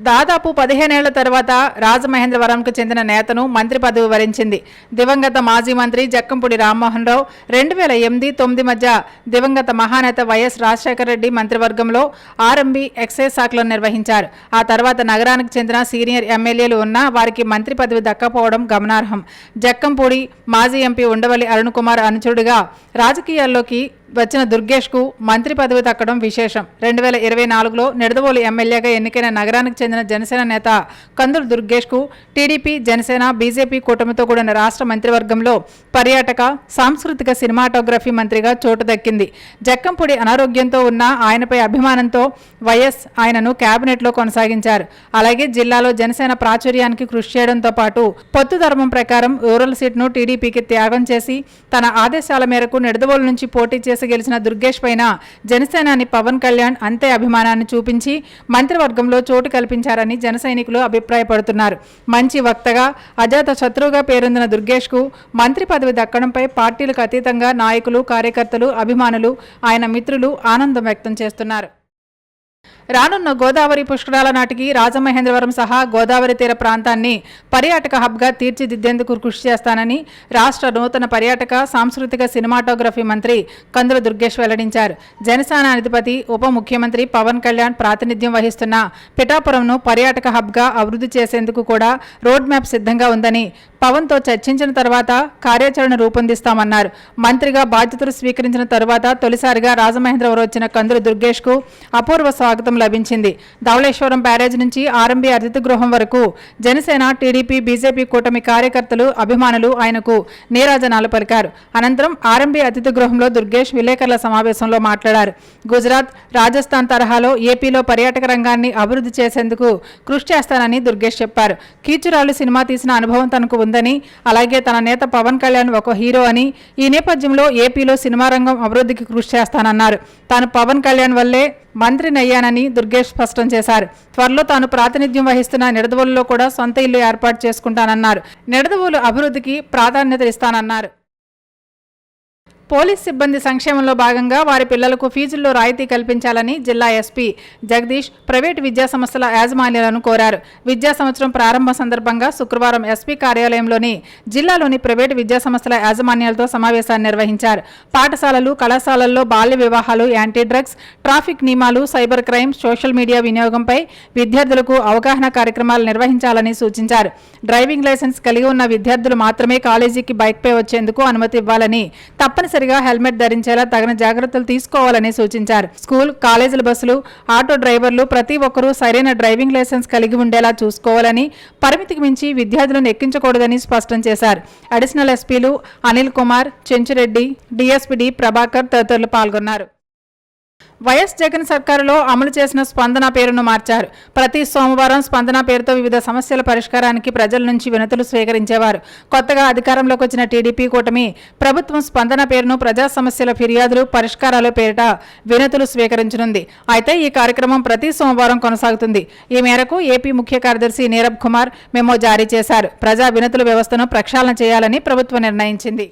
దాదాపు 15 ఏళ్ల తర్వాత రాజమహేంద్రవరంకు చెందిన నేతను మంత్రి పదవి వరించింది. దివంగత మాజీ మంత్రి జక్కంపూడి రామ్మోహన్ రావు 2008-9 మధ్య దివంగత మహానేత వైఎస్ రాజశేఖర రెడ్డి మంత్రివర్గంలో ఆర్ఎంబీ ఎక్సైజ్ శాఖలను నిర్వహించారు. ఆ తర్వాత నగరానికి చెందిన సీనియర్ ఎమ్మెల్యేలు ఉన్నా వారికి మంత్రి పదవి దక్కపోవడం గమనార్హం. జక్కంపూడి మాజీ ఎంపీ ఉండవల్లి అరుణ్ కుమార్ అనుచరుడిగా రాజకీయాల్లోకి వచ్చిన దుర్గేష్కు మంత్రి పదవి దక్కడం విశేషం. 2024లో నిడదవోలు ఎమ్మెల్యేగా ఎన్నికైన నగరానికి చెందిన జనసేన నేత కందులు దుర్గేష్కు టీడీపీ, జనసేన, బీజేపీ కూటమితో కూడిన రాష్ట్ర మంత్రివర్గంలో పర్యాటక, సాంస్కృతిక, సినిమాటోగ్రఫీ మంత్రిగా చోటు దక్కింది. జక్కంపూడి అనారోగ్యంతో ఉన్న ఆయనపై అభిమానంతో వైఎస్ ఆయనను కేబినెట్లో కొనసాగించారు. అలాగే జిల్లాలో జనసేన ప్రాచుర్యానికి కృషి చేయడంతో పాటు పొత్తు ధర్మం ప్రకారం రూరల్ సీట్ను టీడీపీకి త్యాగం చేసి తన ఆదేశాల మేరకు నిడదవోలు నుంచి పోటీ చేసి గెలిచిన దుర్గేష్ పైన జనసేనాని పవన్ కళ్యాణ్ అంతే అభిమానాన్ని చూపించి మంత్రివర్గంలో చోటు కల్పించారని జన సైనికులు అభిప్రాయపడుతున్నారు. మంచి వక్తగా, అజాత శత్రువుగా పేరొందిన దుర్గేష్కు మంత్రి పదవి దక్కడంపై పార్టీలకు అతీతంగా నాయకులు, కార్యకర్తలు, అభిమానులు, ఆయన మిత్రులు ఆనందం వ్యక్తం చేస్తున్నారు. రానున్న గోదావరి పుష్కరాల నాటికి రాజమహేంద్రవరం సహా గోదావరి తీర ప్రాంతాన్ని పర్యాటక హబ్గా తీర్చిదిద్దేందుకు కృషి చేస్తానని రాష్ట్ర నూతన పర్యాటక, సాంస్కృతిక, సినిమాటోగ్రఫీ మంత్రి కందుల దుర్గేష్ వెల్లడించారు. జనసేన అధిపతి, ఉప ముఖ్యమంత్రి పవన్ కళ్యాణ్ ప్రాతినిధ్యం వహిస్తున్న పిఠాపురంను పర్యాటక హబ్గా అభివృద్ధి చేసేందుకు కూడా రోడ్ మ్యాప్ సిద్ధంగా ఉందని పవన్తో చర్చించిన తర్వాత కార్యాచరణ రూపొందిస్తామన్నారు. మంత్రిగా బాధ్యతలు స్వీకరించిన తరువాత తొలిసారిగా రాజమహేంద్రవరం వచ్చిన కందుల దుర్గేష్కు అపూర్వ స్వాగతం లభించింది. ధవళేశ్వరం బ్యారేజ్ నుంచి ఆర్ఎంబీ అతిథి గృహం వరకు జనసేన, టీడీపీ, బీజేపీ కూటమి కార్యకర్తలు, అభిమానులు ఆయనకు నీరాజనాలు పలికారు. అనంతరం ఆర్ఎంబీ అతిథి గృహంలో దుర్గేష్ విలేకరుల సమావేశంలో మాట్లాడారు. గుజరాత్, రాజస్థాన్ తరహాలో ఏపీలో పర్యాటక రంగాన్ని అభివృద్ధి చేసేందుకు కృషి చేస్తానని దుర్గేష్ చెప్పారు. కీచురాలు సినిమా తీసిన అనుభవం తనకు ఉందని, అలాగే తన నేత పవన్ కళ్యాణ్ ఒక హీరో అని, ఈ నేపథ్యంలో ఏపీలో సినిమా రంగం అభివృద్ధికి కృషి చేస్తానన్నారు. తాను పవన్ కళ్యాణ్ వల్లే మంత్రినయ్యానని దుర్గేష్ స్పష్టం చేశారు. త్వరలో తాను ప్రాతినిధ్యం వహిస్తున్న నిడదవోలులో కూడా సొంత ఇల్లు ఏర్పాటు చేసుకుంటానన్నారు. నిడదవోలు అభివృద్ధికి ప్రాధాన్యత ఇస్తానన్నారు. పోలీస్ సిబ్బంది సంక్షేమంలో భాగంగా వారి పిల్లలకు ఫీజుల్లో రాయితీ కల్పించాలని జిల్లా ఎస్పీ జగదీష్ ప్రైవేటు విద్యాసంస్థల యాజమాన్యాలను కోరారు. విద్యా సంవత్సరం ప్రారంభ సందర్భంగా శుక్రవారం ఎస్పీ కార్యాలయంలోని జిల్లాలోని ప్రైవేటు విద్యాసంస్థల యాజమాన్యాలతో సమావేశాన్ని నిర్వహించారు. పాఠశాలలు, కళాశాలల్లో బాల్య వివాహాలు, యాంటీ డ్రగ్స్, ట్రాఫిక్ నియమాలు, సైబర్ క్రైమ్, సోషల్ మీడియా వినియోగంపై విద్యార్థులకు అవగాహన కార్యక్రమాలు నిర్వహించాలని సూచించారు. డ్రైవింగ్ లైసెన్స్ కలిగి ఉన్న విద్యార్థులు మాత్రమే కాలేజీకి బైక్పై వచ్చేందుకు అనుమతి ఇవ్వాలని, తప్పనిసరిగా హెల్మెట్ ధరించేలా తగిన జాగ్రత్తలు తీసుకోవాలని సూచించారు. స్కూల్, కాలేజీల బస్సులు, ఆటో డ్రైవర్లు ప్రతి ఒక్కరూ సరైన డ్రైవింగ్ లైసెన్స్ కలిగి ఉండేలా చూసుకోవాలని, పరిమితికి మించి విద్యార్థులను ఎక్కించకూడదని స్పష్టం చేశారు. అడిషనల్ ఎస్పీలు అనిల్ కుమార్, చెంచురెడ్డి, డీఎస్పీ డి ప్రభాకర్ తదితరులు పాల్గొన్నారు. వైఎస్ జగన్ సర్కారులో అమలు చేసిన స్పందన పేరును మార్చారు. ప్రతి సోమవారం స్పందన పేరుతో వివిధ సమస్యల పరిష్కారానికి ప్రజల నుంచి వినతులు స్వీకరించేవారు. కొత్తగా అధికారంలోకి వచ్చిన టీడీపీ కూటమి ప్రభుత్వం స్పందన పేరును ప్రజా సమస్యల ఫిర్యాదులు, పరిష్కారాల పేరిట వినతులు స్వీకరించనుంది. అయితే ఈ కార్యక్రమం ప్రతి సోమవారం కొనసాగుతుంది. ఈ మేరకు ఏపీ ముఖ్య కార్యదర్శి నీరబ్ కుమార్ మెమో జారీ చేశారు. ప్రజా వినతుల వ్యవస్థను ప్రక్షాళన చేయాలని ప్రభుత్వం నిర్ణయించింది.